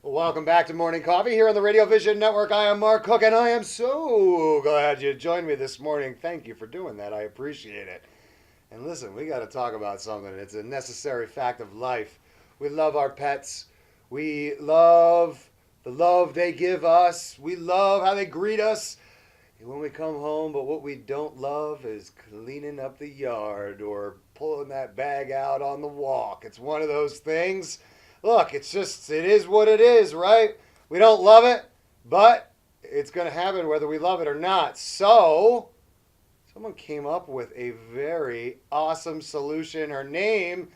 Welcome back to Morning Coffee here on the Radio Vision Network. I am Mark Cook, and I am so glad you joined me this morning. Thank you for doing that. I appreciate it. And listen, we got to talk about something. It's a necessary fact of life. We love our pets. We love the love they give us. We love how they greet us when we come home. But what we don't love is cleaning up the yard or pulling that bag out on the walk. It's one of those things. Look, it is what it is, right? We don't love it, but it's going to happen whether we love it or not. So, someone came up with a very awesome solution. Her name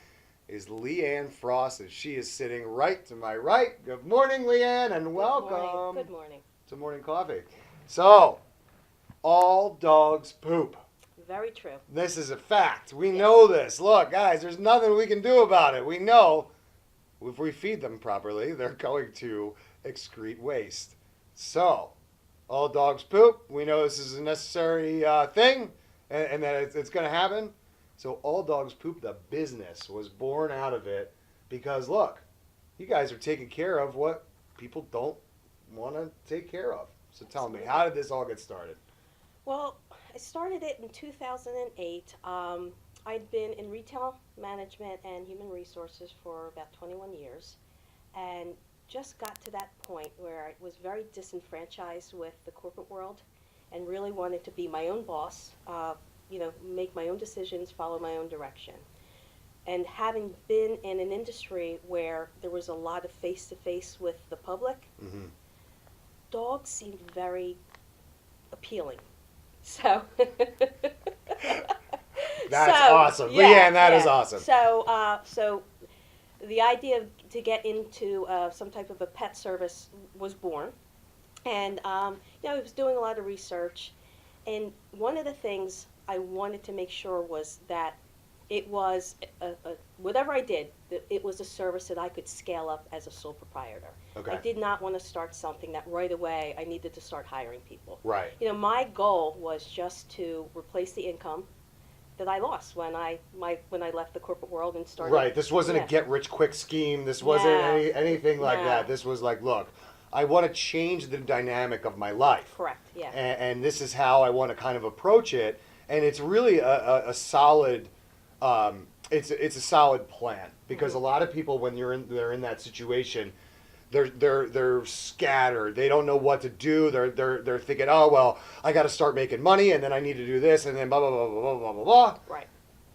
is Leanne Frost, and she is sitting right to my right. Good morning, Leanne, and welcome. Good morning. To Morning Coffee. So, all dogs poop. Very true. This is a fact. We know this. Look, guys, there's nothing we can do about it. We know if we feed them properly, they're going to excrete waste. So, all dogs poop. We know this is a necessary thing and that it's going to happen. So, All Dogs Poop, the business, was born out of it because, look, you guys are taking care of what people don't want to take care of. So, tell me, how did this all get started? Well, I started it in 2008. I'd been in retail management and human resources for about 21 years and just got to that point where I was very disenfranchised with the corporate world and really wanted to be my own boss, make my own decisions, follow my own direction. And having been in an industry where there was a lot of face-to-face with the public, dogs seemed very appealing. So... That's awesome. Yeah, Leanne, that is awesome. So the idea to get into some type of a pet service was born. And, I was doing a lot of research. And one of the things I wanted to make sure was that it was, whatever I did, that it was a service that I could scale up as a sole proprietor. Okay. I did not want to start something that right away I needed to start hiring people. Right. My goal was just to replace the income that I lost when I left the corporate world and started. Right. This wasn't a get-rich-quick scheme. This wasn't anything like that. This was like, look, I want to change the dynamic of my life. Correct. Yeah. And this is how I want to kind of approach it. And it's really a solid. It's a solid plan because a lot of people, when they're in that situation, they're scattered. They don't know what to do. They're thinking, oh well, I got to start making money, and then I need to do this, and then blah blah blah blah blah blah blah. Right.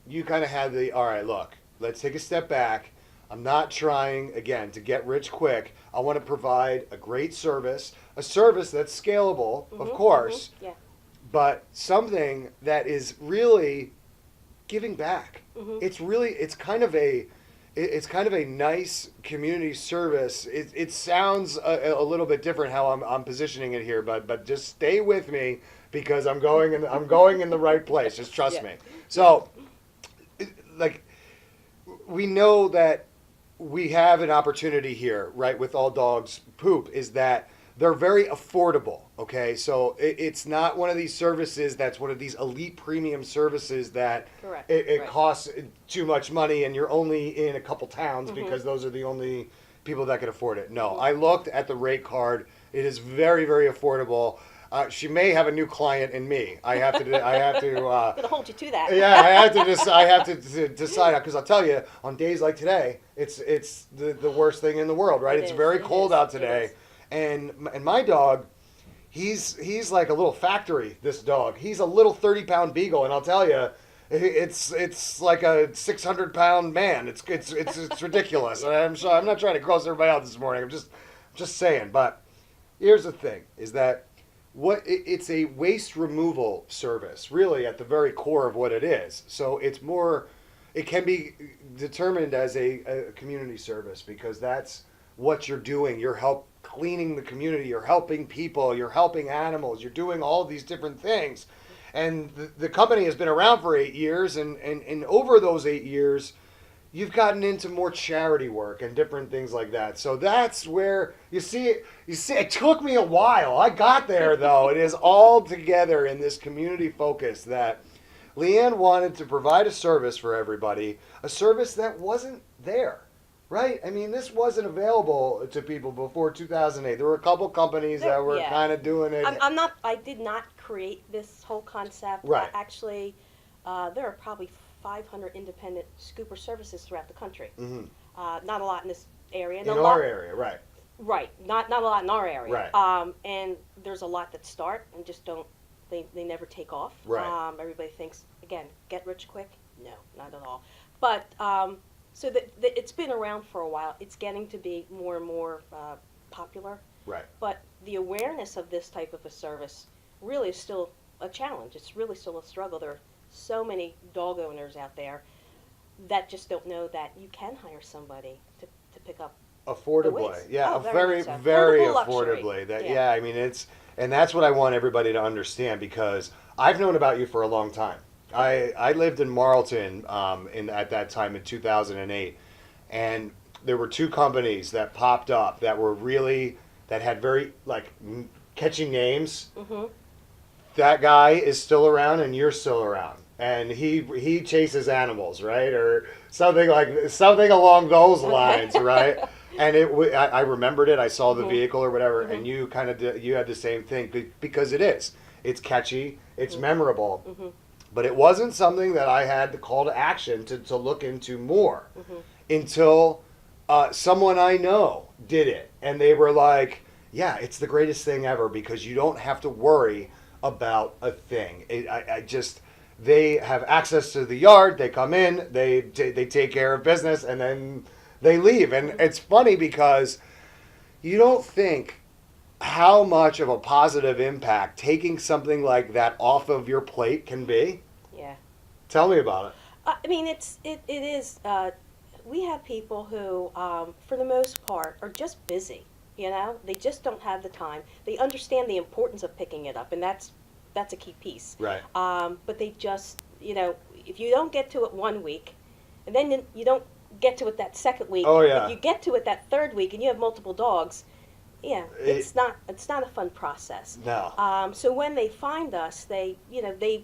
You kind of have all right. Look, let's take a step back. I'm not trying again to get rich quick. I want to provide a great service, a service that's scalable, of course, Yeah. but something that is really giving back. It's kind of a nice community service. It sounds a little bit different how I'm positioning it here, but just stay with me because I'm going in the right place. Just trust me. So, we know that we have an opportunity here, right? With All Dogs Poop, is that they're very affordable. Okay, so it's not one of these services that's one of these elite premium services that it costs too much money and you're only in a couple towns because those are the only people that can afford it. No, I looked at the rate card. It is very, very affordable. She may have a new client in me. I have to. I'm gonna hold you to that. Yeah, I have to decide because I'll tell you, on days like today, it's the worst thing in the world, right? It's very cold out today, and my dog. He's like a little factory, this dog. He's a little 30-pound beagle, and I'll tell you, it's like a 600-pound man. It's ridiculous. I'm not trying to gross everybody out this morning. I'm just saying. But here's the thing: is that it's a waste removal service, really, at the very core of what it is. So it can be determined as a community service because that's what you're doing. You're cleaning the community, you're helping people, you're helping animals, you're doing all of these different things. And the company has been around for 8 years, and over those 8 years, you've gotten into more charity work and different things like that. So that's where you see it took me a while. I got there though. It is all together in this community focus that Leanne wanted to provide a service for everybody, a service that wasn't there. Right? I mean, this wasn't available to people before 2008. There were a couple companies that were Yeah. kind of doing it. I did not create this whole concept. Right. Actually, there are probably 500 independent scooper services throughout the country. Hmm. Not a lot in this area. In our area, right. Right. Not a lot in our area. Right. And there's a lot that start and just don't. They never take off. Right. Everybody thinks, again, get rich quick. No, not at all. But so it's been around for a while. It's getting to be more and more popular. Right. But the awareness of this type of a service really is still a challenge. It's really still a struggle. There are so many dog owners out there that just don't know that you can hire somebody to pick up Affordably. waste. Yeah, Oh, very, much so. very Affordable luxury. affordably. That, Yeah. yeah, I mean, and that's what I want everybody to understand, because I've known about you for a long time. I lived in Marlton at that time in 2008, and there were two companies that popped up that were really, that had very, like, catchy names. Mm-hmm. That guy is still around and you're still around, and he chases animals, right, or something along those lines, right? And I remembered it. I saw the Mhm. vehicle or whatever, Mhm. and you kind of you had the same thing, because it's catchy, it's Mhm. memorable, Mm-hmm. but it wasn't something that I had the call to action to look into more Mm-hmm. until someone I know did it, and they were like, "Yeah, it's the greatest thing ever, because you don't have to worry about a thing. I just They have access to the yard. They come in, they take care of business, and then they leave." And it's funny because you don't think how much of a positive impact taking something like that off of your plate can be. Yeah. Tell me about it. I mean, it is. We have people who, for the most part, are just busy. You know, they just don't have the time. They understand the importance of picking it up, and that's a key piece. Right. But they just, if you don't get to it one week, and then you don't get to it that second week, Oh, yeah. if you get to it that third week, and you have multiple dogs, yeah, it's not a fun process. No. So when they find us, they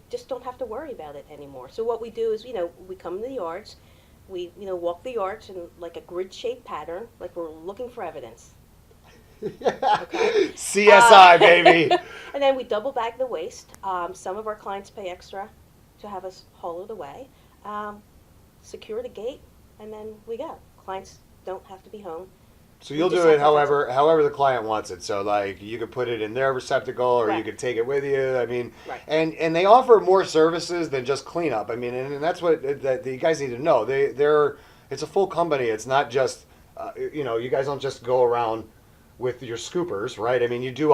just don't have to worry about it anymore. So what we do is, we come to the yards, we walk the yards in like a grid-shaped pattern, like we're looking for evidence. Okay. CSI, baby. And then we double bag the waste. Some of our clients pay extra to have us haul it away, secure the gate, and then we go. Clients don't have to be home. So you'll do it however the client wants it. So like you could put it in their receptacle, or you Right. could take it with you. I mean, Right. and they offer more services than just cleanup. I mean, and that's what that you guys need to know. It's a full company. It's not just you guys don't just go around with your scoopers, right? I mean, you do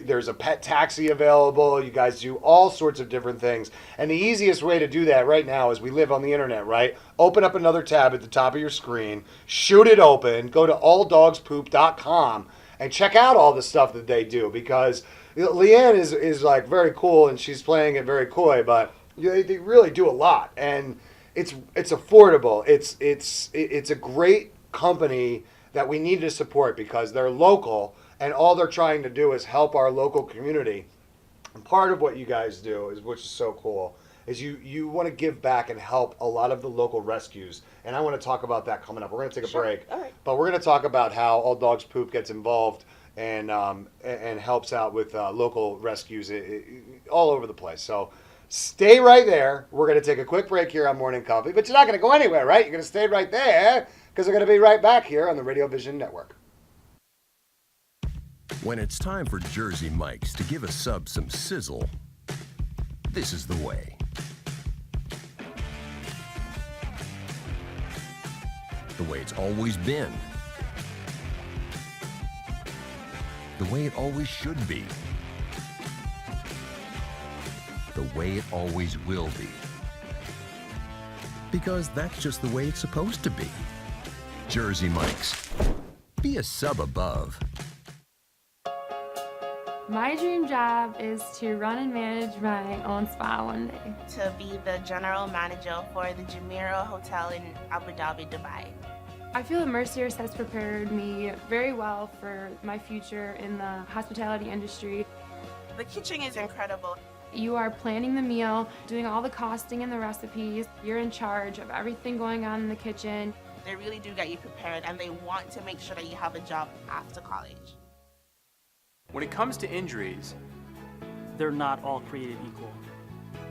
there's a pet taxi available. You guys do all sorts of different things. And the easiest way to do that right now is we live on the internet, right? Open up another tab at the top of your screen, shoot it open, go to alldogspoop.com and check out all the stuff that they do, because Leanne is like very cool and she's playing it very coy, but they really do a lot, and it's affordable. It's a great company that we need to support because they're local, and all they're trying to do is help our local community. And part of what you guys do which is so cool, is you want to give back and help a lot of the local rescues. And I want to talk about that coming up. We're going to take a break. All right. But we're going to talk about how All Dogs Poop gets involved and helps out with local rescues all over the place. So stay right there. We're going to take a quick break here on Morning Coffee, but you're not going to go anywhere, right? You're going to stay right there, because we're going to be right back here on the Radio Vision Network. When it's time for Jersey Mike's to give a sub some sizzle, this is the way. The way it's always been. The way it always should be. The way it always will be. Because that's just the way it's supposed to be. Jersey Mike's. Be a sub above. My dream job is to run and manage my own spa one day. To be the general manager for the Jumeirah Hotel in Abu Dhabi, Dubai. I feel that Merciers has prepared me very well for my future in the hospitality industry. The kitchen is incredible. You are planning the meal, doing all the costing and the recipes. You're in charge of everything going on in the kitchen. They really do get you prepared, and they want to make sure that you have a job after college. When it comes to injuries, they're not all created equal.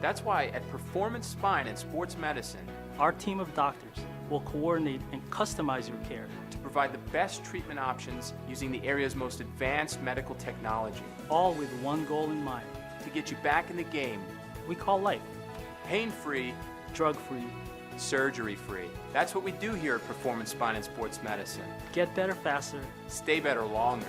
that's why at Performance Spine and Sports Medicine, Our team of doctors will coordinate and customize your care to provide the best treatment options using the area's most advanced medical technology all with one goal in mind. to get you back in the game, We call life pain-free, drug-free. surgery-free. That's what we do here at Performance Spine and Sports Medicine. Get better faster. Stay better longer.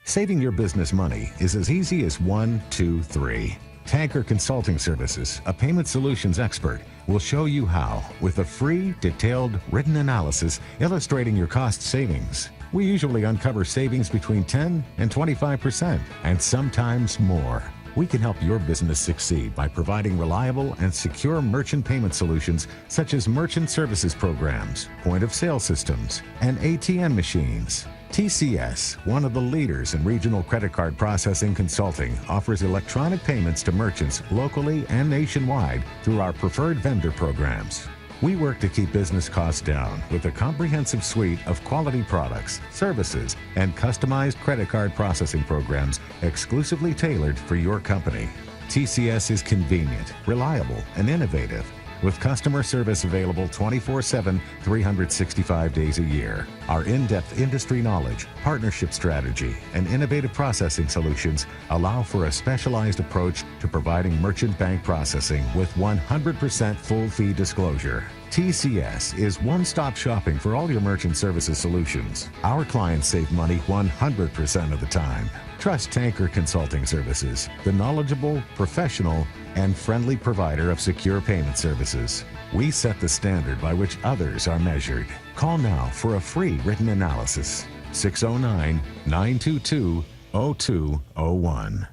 Saving your business money is as easy as 1, 2, 3. Tanker Consulting Services, a payment solutions expert, will show you how with a free, detailed, written analysis illustrating your cost savings. We usually uncover savings between 10 and 25%, and sometimes more. We can help your business succeed by providing reliable and secure merchant payment solutions such as merchant services programs, point-of-sale systems, and ATM machines. TCS, one of the leaders in regional credit card processing consulting, offers electronic payments to merchants locally and nationwide through our preferred vendor programs. We work to keep business costs down with a comprehensive suite of quality products, services, and customized credit card processing programs exclusively tailored for your company. TCS is convenient, reliable, and innovative, with customer service available 24/7, 365 days a year. Our in-depth industry knowledge, partnership strategy, and innovative processing solutions allow for a specialized approach to providing merchant bank processing with 100% full fee disclosure. TCS is one-stop shopping for all your merchant services solutions. Our clients save money 100% of the time. Trust Tanker Consulting Services, the knowledgeable, professional, and friendly provider of secure payment services. We set the standard by which others are measured. Call now for a free written analysis. 609-922-0201.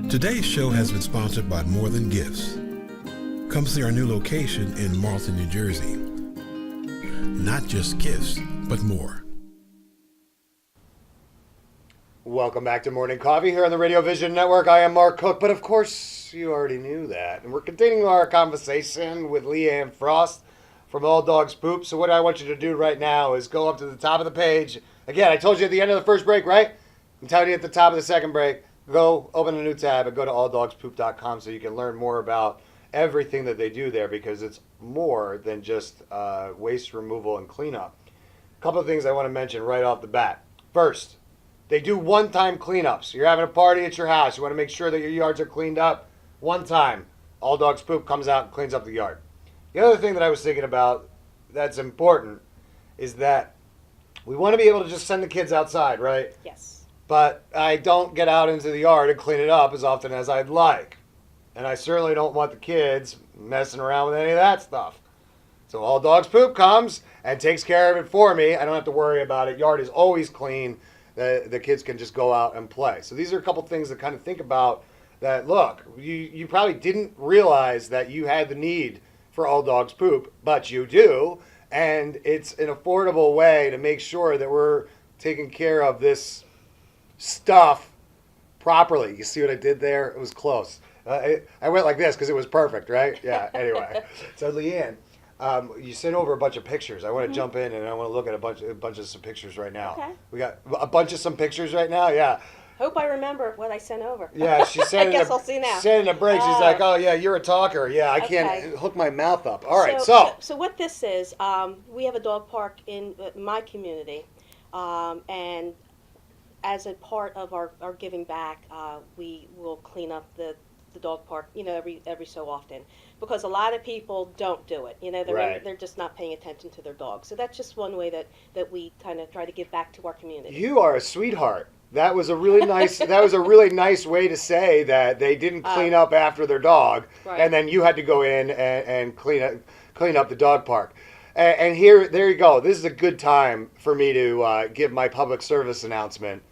Today's show has been sponsored by More Than Gifts. Come see our new location in Marlton, New Jersey. Not just gifts, but more. Welcome back to Morning Coffee here on the Radio Vision Network. I am Mark Cook, but of course you already knew that. And we're continuing our conversation with Leanne Frost from All Dogs Poop. So what I want you to do right now is go up to the top of the page. Again, I told you at the end of the first break, right? I'm telling you at the top of the second break, go open a new tab and go to alldogspoop.com so you can learn more about everything that they do there, because it's more than just waste removal and cleanup. A couple of things I want to mention right off the bat. First, they do one-time cleanups. You're having a party at your house. You want to make sure that your yards are cleaned up. One time, All Dogs Poop comes out and cleans up the yard. The other thing that I was thinking about that's important is that we want to be able to just send the kids outside, right? Yes. But I don't get out into the yard and clean it up as often as I'd like. And I certainly don't want the kids messing around with any of that stuff. So All Dogs Poop comes and takes care of it for me. I don't have to worry about it. Yard is always clean. The kids can just go out and play. So these are a couple things to kind of think about that, look, you probably didn't realize that you had the need for All Dogs Poop, but you do. And it's an affordable way to make sure that we're taking care of this stuff properly. You see what I did there? It was close. I went like this because it was perfect, right? Yeah, anyway. So Leanne, you sent over a bunch of pictures. I want to jump in and I want to look at a bunch of some pictures right now. Okay. We got a bunch of some pictures right now. Yeah. Hope I remember what I sent over. Yeah, she said. I guess I'll see now. Said in a break, she's like, "Oh yeah, you're a talker. Yeah, I can't hook my mouth up." All right, so what this is, we have a dog park in my community, and as a part of our giving back, we will clean up the dog park, every so often, because a lot of people don't do it. They're just not paying attention to their dogs. So that's just one way that we kind of try to give back to our community. You are a sweetheart. That was a really nice. That was a really nice way to say that they didn't clean up after their dog, right. And then you had to go in and clean up the dog park. And there you go. This is a good time for me to give my public service announcement.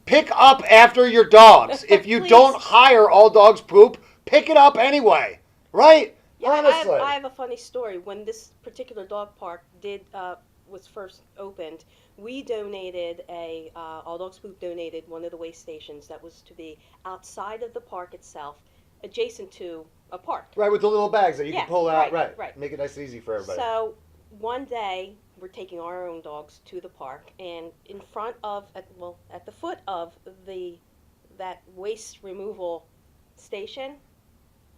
Pick up after your dogs. If you don't hire All Dogs Poop, pick it up anyway, right? Yeah, honestly. I have a funny story. When this particular dog park was first opened, we donated All Dogs Poop donated one of the waste stations that was to be outside of the park itself adjacent to a park. Right, with the little bags that you Yeah, can pull out. right. Make it nice and easy for everybody. So one day we're taking our own dogs to the park, and in front of, at the foot of that waste removal station,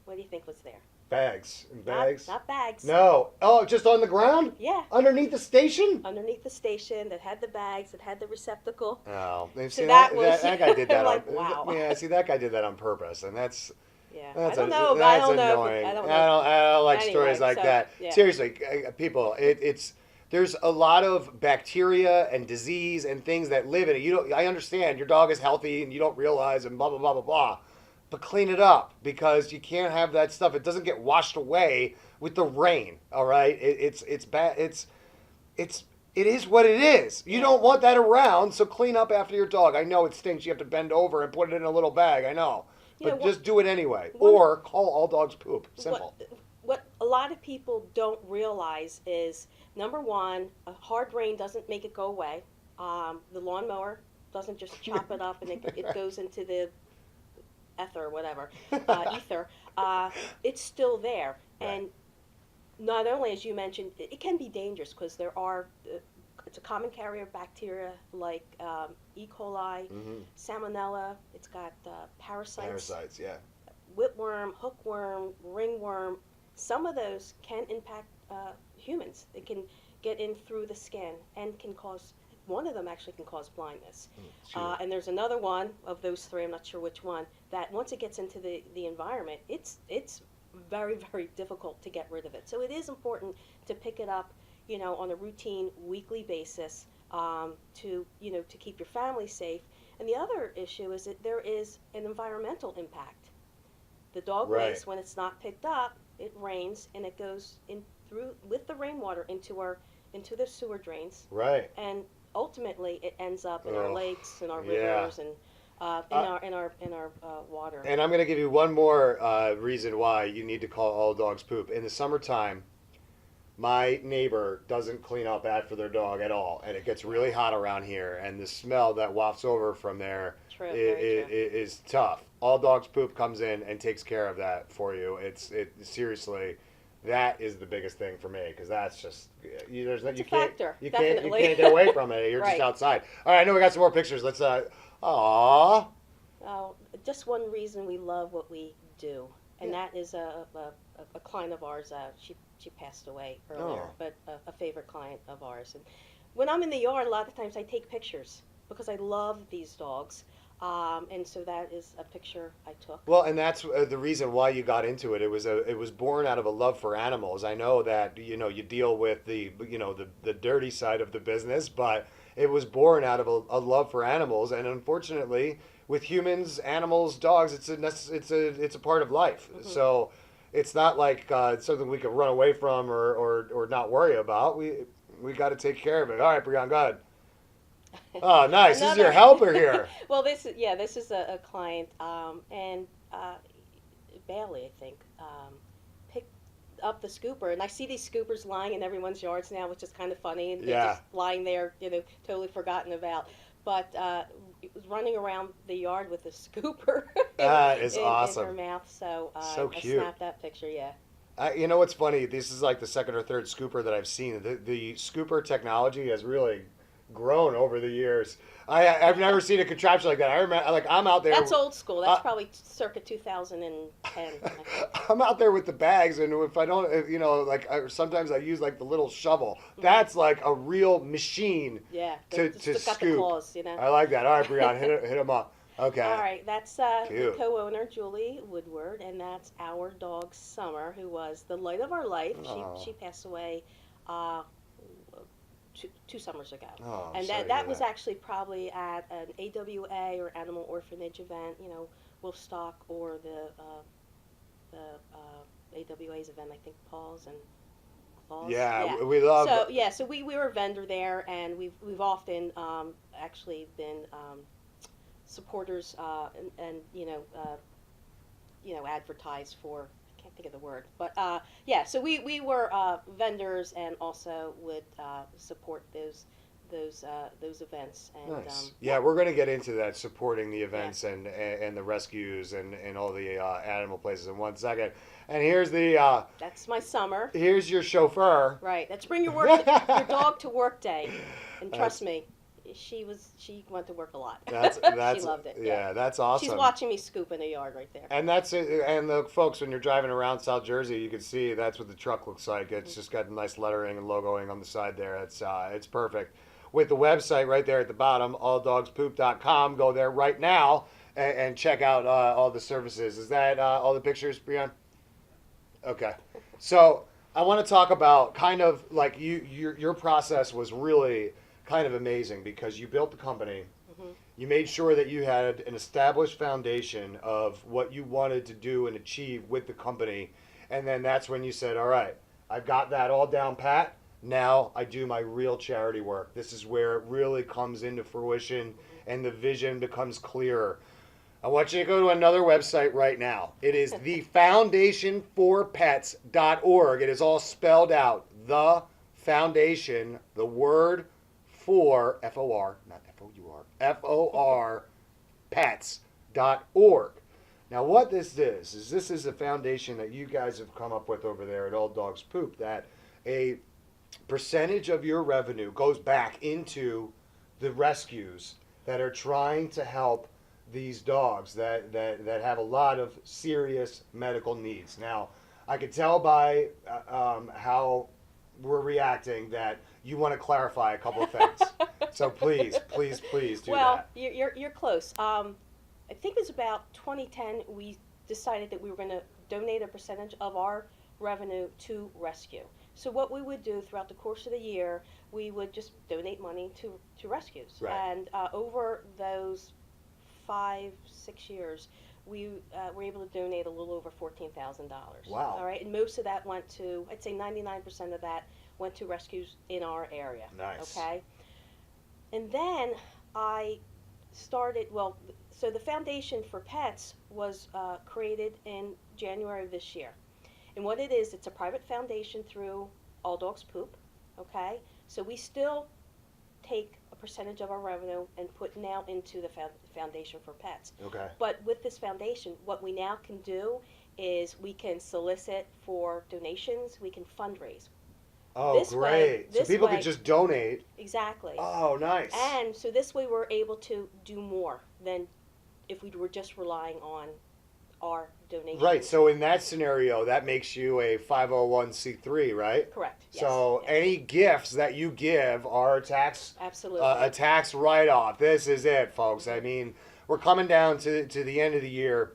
what do you think was there? Bags. Bags? Not bags. No. Oh, just on the ground? Yeah. Underneath the station? Underneath the station that had the bags, that had the receptacle. Oh, So that guy did that. like, on, wow. Yeah, see, that guy did that on purpose, and that's. Yeah. That's I don't know. That's I don't know. annoying. I don't know. I don't like Anyway, stories like so, that. yeah. Seriously, people, it's there's a lot of bacteria and disease and things that live in it. You don't. I understand your dog is healthy and you don't realize and blah blah blah blah blah, but clean it up because you can't have that stuff. It doesn't get washed away with the rain. All right, it's bad. It is what it is. You don't want that around, so clean up after your dog. I know it stinks. You have to bend over and put it in a little bag. I know. But just do it anyway. Or call All Dogs Poop. Simple. What a lot of people don't realize is, number one, a hard rain doesn't make it go away. The lawnmower doesn't just chop it up and it goes into the ether or whatever, ether. It's still there. Right. And not only, as you mentioned, it can be dangerous because there are... it's a common carrier of bacteria like E. coli, salmonella. It's got parasites. Parasites, yeah. Whipworm, hookworm, ringworm. Some of those can impact humans. They can get in through the skin and can cause, one of them actually can cause blindness. Sure. And there's another one of those three, I'm not sure which one, that once it gets into the environment, it's very, very difficult to get rid of it. So it is important to pick it up, on a routine weekly basis, to keep your family safe. And the other issue is that there is an environmental impact. The dog waste, when it's not picked up, it rains and it goes in through with the rainwater into the sewer drains. Right. And ultimately, it ends up in our lakes and our rivers and in our water. And I'm going to give you one more reason why you need to call All Dogs Poop. In the summertime, my neighbor doesn't clean up after their dog at all, and it gets really hot around here, and the smell that wafts over from there is tough. All Dogs Poop comes in and takes care of that for you. Seriously, that is the biggest thing for me, because that's just you can't get away from it. You're just outside. All right, I know we got some more pictures. Let's Oh, just one reason we love what we do, and that is a client of ours. She passed away earlier, but a favorite client of ours. And when I'm in the yard, a lot of times I take pictures because I love these dogs. And so that is a picture I took. Well, and that's the reason why you got into it. It was born out of a love for animals. I know that you deal with the dirty side of the business, but it was born out of a love for animals. And unfortunately, with humans, animals, dogs, it's a part of life. So it's not like something we can run away from or not worry about. We got to take care of it. All right, Brianna, go ahead. Oh, nice. This is your helper here. Well, this is a client, and Bailey, I think, picked up the scooper, and I see these scoopers lying in everyone's yards now, which is kind of funny, and they're just lying there, totally forgotten about. But it was running around the yard with a scooper. That is awesome. In her mouth, so cute. I snapped that picture. Yeah. You know what's funny? This is like the second or third scooper that I've seen. The scooper technology has really grown over the years. I've never seen a contraption like that. I remember, I'm out there. That's old school. That's probably circa 2010. I'm out there with the bags, and if I don't, sometimes I use like the little shovel. That's like a real machine. Yeah. To got scoop. The claws, I like that. All right, Brianna, hit him up. Okay. All right, that's the co-owner, Julie Woodward, and that's our dog, Summer, who was the light of our life. She passed away 2 summers ago. Oh, and that was actually probably at an AWA or Animal Orphanage event, Wolfstock, or the AWA's event, I think Paws and Claws. Yeah, we love. So we were a vendor there, and we've often actually been supporters and advertised for. I can't think of the word, but so we were vendors and also would support those events. And, Nice. Yeah, we're going to get into that, supporting the events and the rescues and all the animal places in 1 second. And here's the that's my summer. here's your chauffeur. Right. That's bring your your dog to work day. And trust me, she went to work a lot. That's she loved it. Yeah, that's awesome. She's watching me scoop in the yard right there. And that's it. And the folks, when you're driving around South Jersey, you can see that's what the truck looks like. It's just got nice lettering and logoing on the side there. It's perfect. With the website right there at the bottom, alldogspoop.com. Go there right now and check out all the services. Is that all the pictures, Brian? Okay. So I want to talk about kind of like your process was really kind of amazing because you built the company. You made sure that you had an established foundation of what you wanted to do and achieve with the company. And then that's when you said, all right, I've got that all down pat. Now I do my real charity work. This is where it really comes into fruition and the vision becomes clearer. I want you to go to another website right now. It is thefoundationforpets.org. It is all spelled out. The Foundation, the word for, F-O-R, not F-O-U-R, F-O-R, pets.org. Now what this is a foundation that you guys have come up with over there at All Dogs Poop, that a percentage of your revenue goes back into the rescues that are trying to help these dogs that have a lot of serious medical needs. Now, I could tell by how we're reacting that you want to clarify a couple of things. So please do that. Well, you're close. I think it was about 2010 we decided that we were going to donate a percentage of our revenue to rescue. So what we would do throughout the course of the year, we would just donate money to rescues. Right. And over those 5-6 years, we were able to donate a little over $14,000. Wow. All right, and most of that went to, I'd say 99% of that went to rescues in our area. Nice. Okay. And then I started, so the Foundation for Pets was created in January of this year. And what it is, it's a private foundation through All Dogs Poop, okay? So we still take a percentage of our revenue and put now into the Foundation for Pets. Okay. But with this foundation, what we now can do is we can solicit for donations, we can fundraise. Oh, This great. way- So this people way- could just donate. Exactly. Oh, nice. And so this way we're able to do more than if we were just relying on our donations. Right. So in that scenario, that makes you a 501c3, right? Correct. Yes. So yes. any gifts that you give are a tax Absolutely. write-off. This is it, folks. I mean, we're coming down to the end of the year,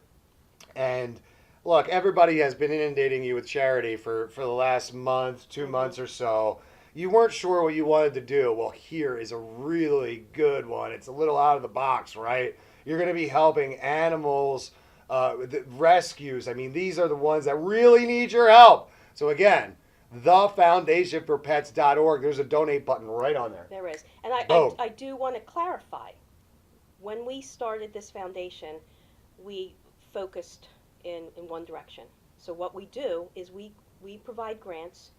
and look, everybody has been inundating you with charity for the last month, 2 months or so. You weren't sure what you wanted to do. Well, here is a really good one. It's a little out of the box, right? You're going to be helping animals, the rescues. I mean, these are the ones that really need your help. So again, thefoundationforpets.org. There's a donate button right on there. There is. And I do want to clarify, when we started this foundation, we focused in one direction. So what we do is we provide grants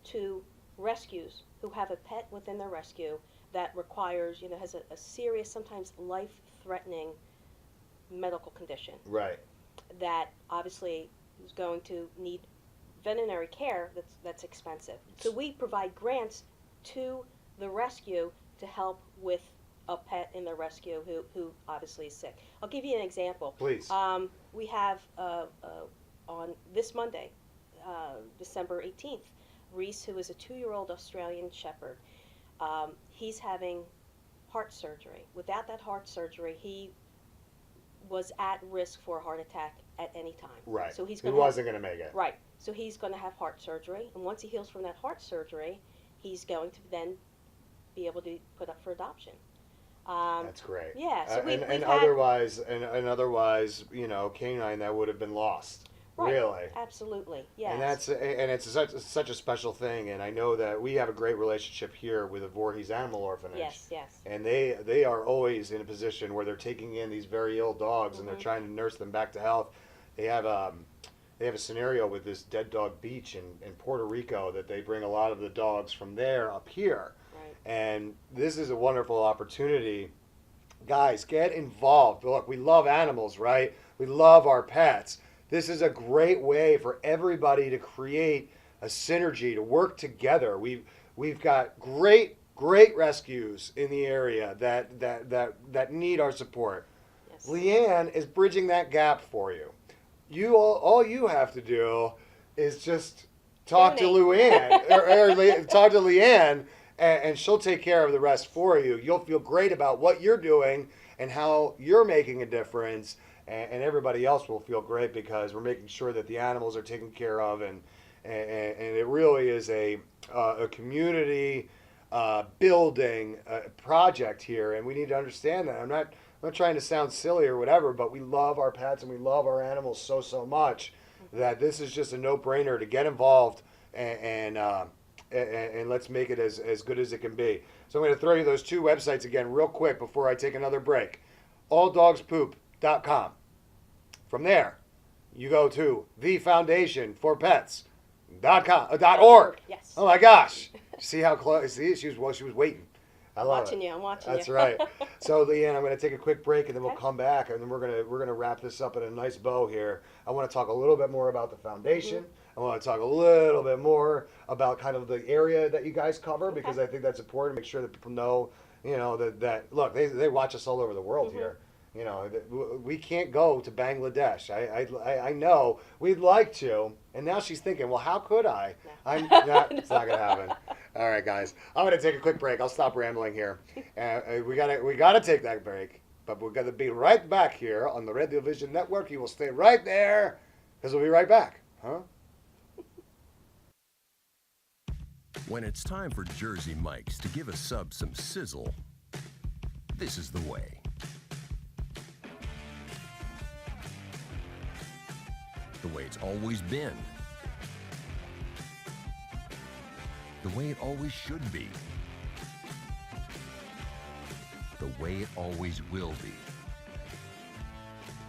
to rescues who have a pet within their rescue that requires, has a serious, sometimes life-threatening medical condition Right. that obviously is going to need veterinary care that's expensive. So we provide grants to the rescue to help with a pet in the rescue who obviously is sick. I'll give you an example. Please. We have on this Monday, December 18th, Reese, who is a 2-year-old Australian Shepherd, he's having heart surgery. Without that heart surgery, he was at risk for a heart attack at any time. Right. So he's He going wasn't going to make it. Right. So he's going to have heart surgery, and once he heals from that heart surgery, he's going to then be able to put up for adoption. That's great. Yeah. So we've had, otherwise, canine that would have been lost. Right. Really. Absolutely. Yes. And it's such a special thing. And I know that we have a great relationship here with the Voorhees Animal Orphanage. Yes. Yes. And they are always in a position where they're taking in these very ill dogs and they're trying to nurse them back to health. They have a scenario with this Dead Dog Beach in Puerto Rico that they bring a lot of the dogs from there up here. Right. And this is a wonderful opportunity. Guys, get involved. Look, we love animals, right? We love our pets. This is a great way for everybody to create a synergy, to work together. We've got great rescues in the area that need our support. Yes. Leanne is bridging that gap for you. All you have to do is just talk to Luann or talk to Leanne, and she'll take care of the rest for you. You'll feel great about what you're doing and how you're making a difference, and everybody else will feel great because we're making sure that the animals are taken care of, and it really is a community building project here, and we need to understand that. I'm not trying to sound silly or whatever, but we love our pets and we love our animals so much that this is just a no-brainer to get involved and let's make it as good as it can be. So I'm going to throw you those two websites again real quick before I take another break. alldogspoop.com. From there, you go to thefoundationforpets.org. Yes. Oh my gosh. See how close? See, she was waiting. I love it. I'm watching That's you. right. So Leanne, I'm going to take a quick break and then we'll Okay. come back and then we're going to wrap this up in a nice bow here. I want to talk a little bit more about the foundation. I want to talk a little bit more about kind of the area that you guys cover because I think that's important to make sure that people know, that look, they watch us all over the world here. We can't go to Bangladesh. I know we'd like to, and now she's thinking, well, how could I? It's not gonna happen. All right, guys, I'm gonna take a quick break. I'll stop rambling here. We gotta take that break, but we're gonna be right back here on the Radio Vision Network. You will stay right there because we'll be right back, huh? When it's time for Jersey Mike's to give a sub some sizzle, this is the way. The way it's always been. The way it always should be. The way it always will be.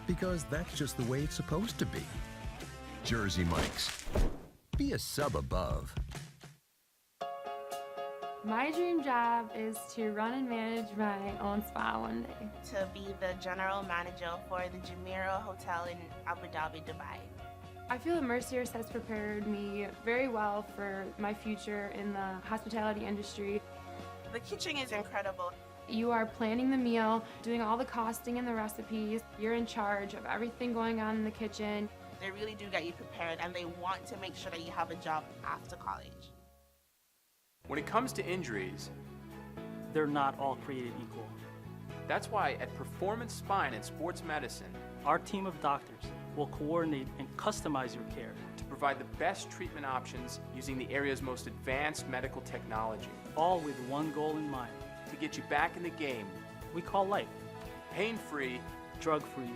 Because that's just the way it's supposed to be. Jersey Mike's. Be a sub above. My dream job is to run and manage my own spa one day. To be the general manager for the Jumeirah Hotel in Abu Dhabi, Dubai. I feel that Mercier's has prepared me very well for my future in the hospitality industry. The kitchen is incredible. You are planning the meal, doing all the costing and the recipes. You're in charge of everything going on in the kitchen. They really do get you prepared, and they want to make sure that you have a job after college. When it comes to injuries, They're not all created equal. that's why at Performance Spine and Sports Medicine, Our team of doctors will coordinate and customize your care, to provide the best treatment options using the area's most advanced medical technology, all with one goal in mind. to get you back in the game, We call life pain-free, drug-free.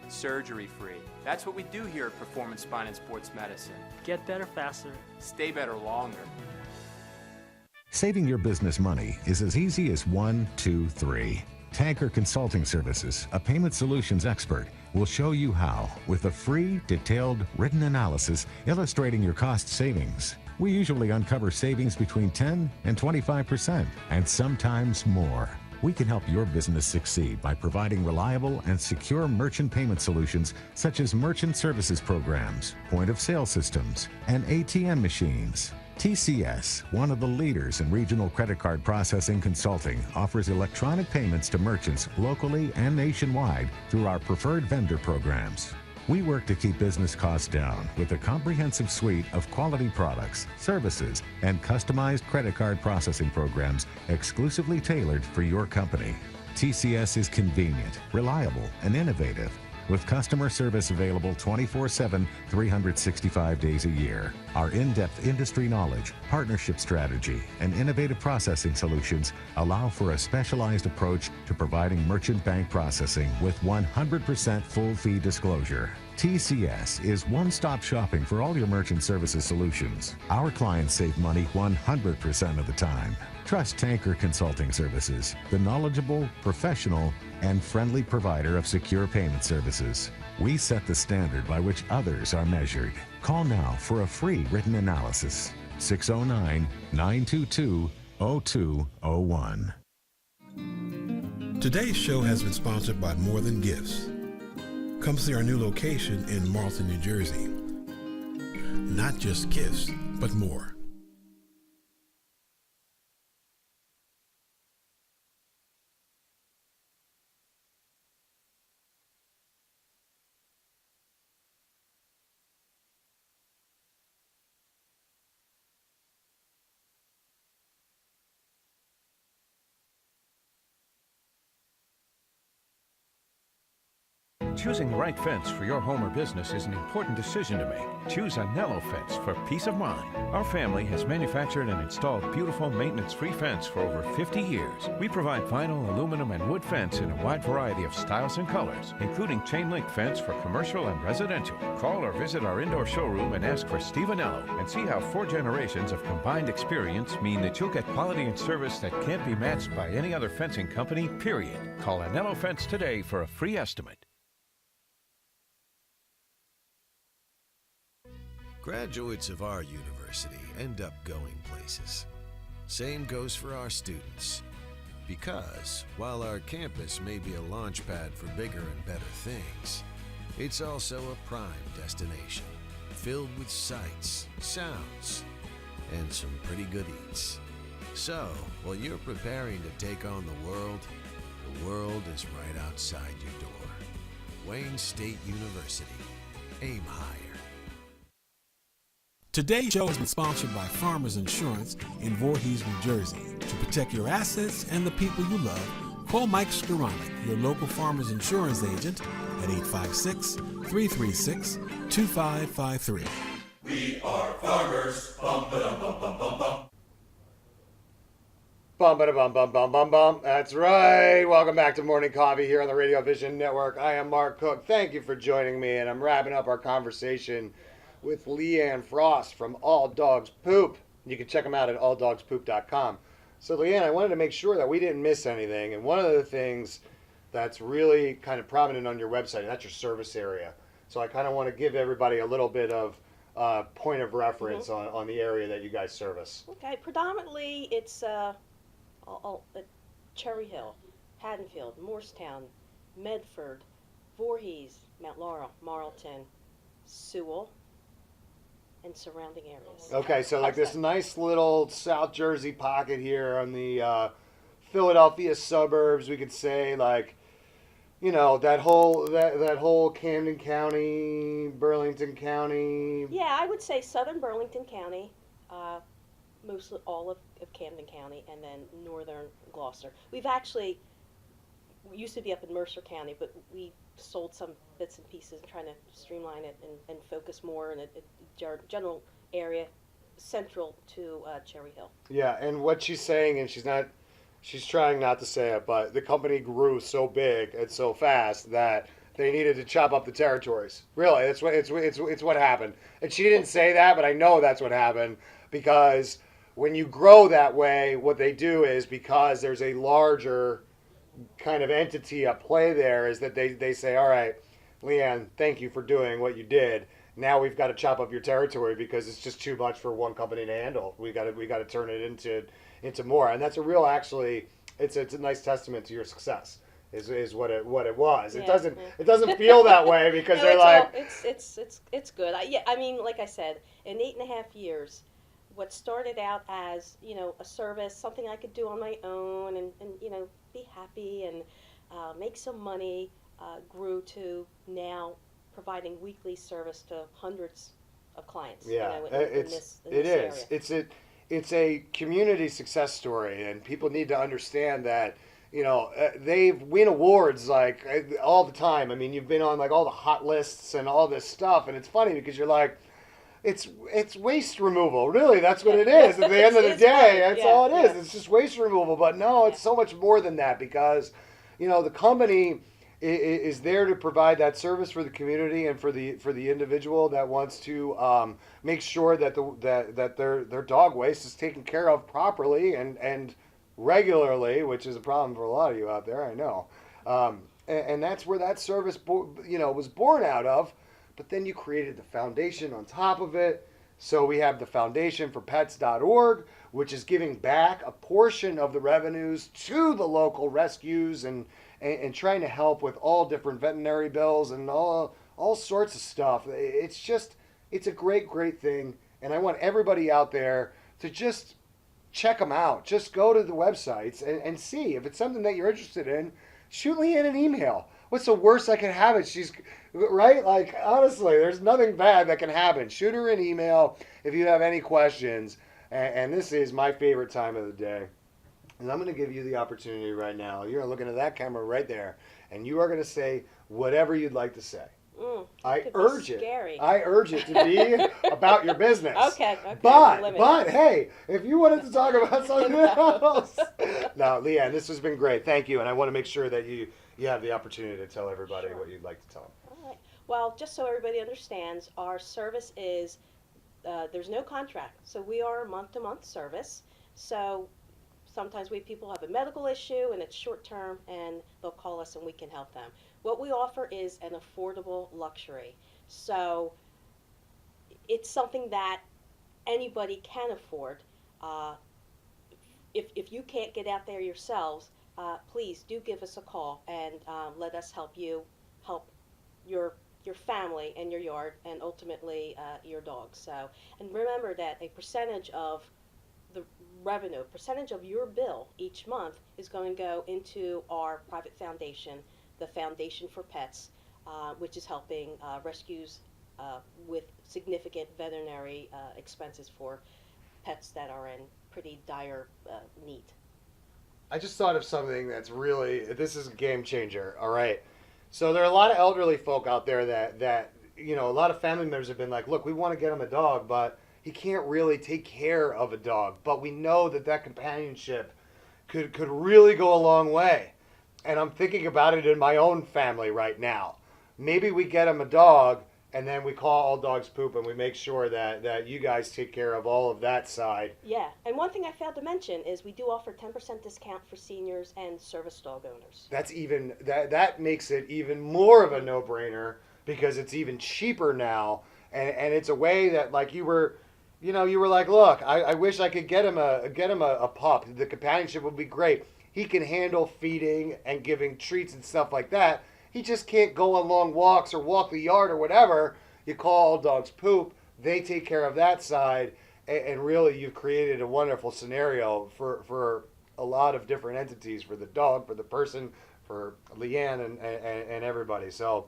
surgery-free. That's what we do here at Performance Spine and Sports Medicine. Get better faster. Stay better longer. Saving your business money is as easy as 1, 2, 3. Tanker Consulting Services, a payment solutions expert, will show you how with a free, detailed, written analysis illustrating your cost savings. We usually uncover savings between 10 and 25%, and sometimes more. We can help your business succeed by providing reliable and secure merchant payment solutions such as merchant services programs, point-of-sale systems, and ATM machines. TCS, one of the leaders in regional credit card processing consulting, offers electronic payments to merchants locally and nationwide through our preferred vendor programs. We work to keep business costs down with a comprehensive suite of quality products, services, and customized credit card processing programs exclusively tailored for your company. TCS is convenient, reliable, and innovative, with customer service available 24/7, 365 days a year. Our in-depth industry knowledge, partnership strategy, and innovative processing solutions allow for a specialized approach to providing merchant bank processing with 100% full fee disclosure. TCS is one-stop shopping for all your merchant services solutions. Our clients save money 100% of the time. Trust Tanker Consulting Services, the knowledgeable, professional, and friendly provider of secure payment services. We set the standard by which others are measured. Call now for a free written analysis. 609-922 0201. Today's show has been sponsored by More Than Gifts. Come see our new location in Marlton, New Jersey. Not just gifts, but more. Choosing the right fence for your home or business is an important decision to make. Choose Anello Fence for peace of mind. Our family has manufactured and installed beautiful maintenance-free fence for over 50 years. We provide vinyl, aluminum, and wood fence in a wide variety of styles and colors, including chain link fence for commercial and residential. Call or visit our indoor showroom and ask for Steve Anello and see how 4 generations of combined experience mean that you'll get quality and service that can't be matched by any other fencing company, period. Call Anello Fence today for a free estimate. Graduates of our university end up going places. Same goes for our students. Because while our campus may be a launchpad for bigger and better things, it's also a prime destination filled with sights, sounds, and some pretty good eats. So, while you're preparing to take on the world is right outside your door. Wayne State University. Aim higher. Today's show has been sponsored by Farmers Insurance in Voorhees, New Jersey. To protect your assets and the people you love, call Mike Skoranek, your local Farmers Insurance agent, at 856-336-2553. We are farmers. Bum, ba-dum, bum, bum, bum, bum. Bum, ba-da-bum, bum, bum, bum, bum. That's right. Welcome back to Morning Coffee here on the Radio Vision Network. I am Mark Cook. Thank you for joining me, and I'm wrapping up our conversation with Leanne Frost from All Dogs Poop. You can check them out at alldogspoop.com. So Leanne, I wanted to make sure that we didn't miss anything, and one of the things that's really kind of prominent on your website, and that's your service area. So I kind of want to give everybody a little bit of point of reference on the area that you guys service. Okay, predominantly it's Cherry Hill, Haddonfield, Morristown, Medford, Voorhees, Mount Laurel, Marlton, Sewell, and surrounding areas. Okay, so like this nice little South Jersey pocket here on the Philadelphia suburbs, we could say, like, you know, that whole Camden County, Burlington County. Yeah, I would say southern Burlington County, mostly all of Camden County, and then northern Gloucester. We used to be up in Mercer County, but we sold some bits and pieces, trying to streamline it and focus more in a general area central to Cherry Hill. Yeah, and what she's saying, and she's trying not to say it, but the company grew so big and so fast that they needed to chop up the territories. Really, it's what happened. And she didn't say that, but I know that's what happened, because when you grow that way, what they do is, because there's a larger kind of entity at play there, is that they say, all right, Leanne, thank you for doing what you did. Now we've got to chop up your territory because it's just too much for one company to handle. We got to turn it into more, and that's a real, actually, it's a nice testament to your success. Is what it was. Yeah, It doesn't feel that way because no, they're like it's good. I mean, like I said, in 8.5 years, what started out as, you know, a service, something I could do on my own and you know, be happy and make some money, grew to now providing weekly service to hundreds of clients. Yeah, you know, in this area. It's a community success story, and people need to understand that. You know, they win awards like all the time. I mean, you've been on like all the hot lists and all this stuff, and it's funny because you're like, it's waste removal. Really, that's what it is. At the end of the day, that's all it is. It's just waste removal. But no, it's so much more than that, because, you know, the company is there to provide that service for the community and for the individual that wants to make sure that that their dog waste is taken care of properly and regularly, which is a problem for a lot of you out there, I know. And that's where that service, was born out of. But then you created the foundation on top of it. So we have the foundation for pets.org. which is giving back a portion of the revenues to the local rescues and trying to help with all different veterinary bills and all sorts of stuff. It's a great thing. And I want everybody out there to just check them out. Just go to the websites and see. If it's something that you're interested in, shoot Leanne an email. What's the worst that can happen? She's right. Like, honestly, there's nothing bad that can happen. Shoot her an email if you have any questions. And this is my favorite time of the day. And I'm going to give you the opportunity right now. You're looking at that camera right there. And you are going to say whatever you'd like to say. I urge it to be about your business. Okay. But hey, if you wanted to talk about something else. No, Leanne, this has been great. Thank you. And I want to make sure that you have the opportunity to tell everybody what you'd like to tell them. All right. Well, just so everybody understands, our service is, there's no contract. So we are a month-to-month service. So sometimes people have a medical issue and it's short term and they'll call us and we can help them. What we offer is an affordable luxury. So it's something that anybody can afford. If you can't get out there yourselves, please do give us a call and let us help you help your family and your yard and ultimately your dog. So, and remember that a percentage of the revenue, percentage of your bill each month is going to go into our private foundation, the Foundation for Pets, which is helping rescues with significant veterinary expenses for pets that are in pretty dire need. I just thought of something that's this is a game changer, all right? So there are a lot of elderly folk out there that a lot of family members have been like, look, we want to get him a dog, but he can't really take care of a dog. But we know that companionship could really go a long way. And I'm thinking about it in my own family right now. Maybe we get him a dog, and then we call All Dogs Poop, and we make sure that you guys take care of all of that side. Yeah, and one thing I failed to mention is we do offer 10% discount for seniors and service dog owners. That's that makes it even more of a no-brainer because it's even cheaper now, and it's a way that like you were like, look, I wish I could get him a pup. The companionship would be great. He can handle feeding and giving treats and stuff like that. He just can't go on long walks or walk the yard or whatever. You call All Dogs Poop. They take care of that side. And really, you've created a wonderful scenario for a lot of different entities, for the dog, for the person, for Leanne and everybody. So,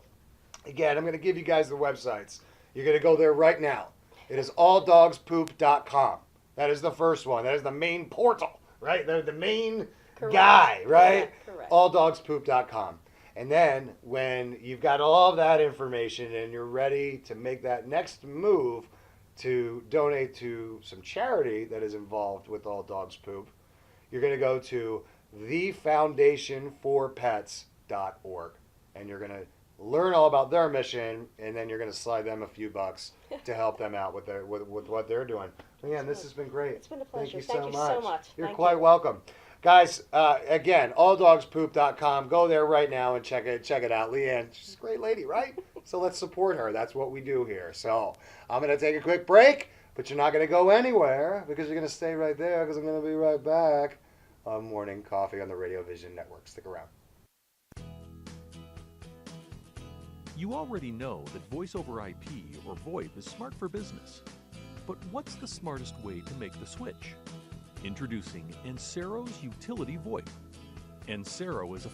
again, I'm going to give you guys the websites. You're going to go there right now. It is alldogspoop.com. That is the first one. That is the main portal, right? They're the main guy, right? Correct. Alldogspoop.com. And then when you've got all of that information and you're ready to make that next move to donate to some charity that is involved with All Dogs Poop, you're going to go to thefoundationforpets.org. And you're going to learn all about their mission, and then you're going to slide them a few bucks to help them out with what they're doing. Leanne, this has been great. It's been a pleasure. Thank you so much. You're Thank quite you. welcome. Guys, again, alldogspoop.com. Go there right now and check it out. Leanne, she's a great lady, right? So let's support her. That's what we do here. So I'm going to take a quick break, but you're not going to go anywhere because you're going to stay right there because I'm going to be right back on Morning Coffee on the Radio Vision Network. Stick around. You already know that Voice over IP or VoIP is smart for business. But what's the smartest way to make the switch? Introducing Encero's Utility VoIP. Encero is a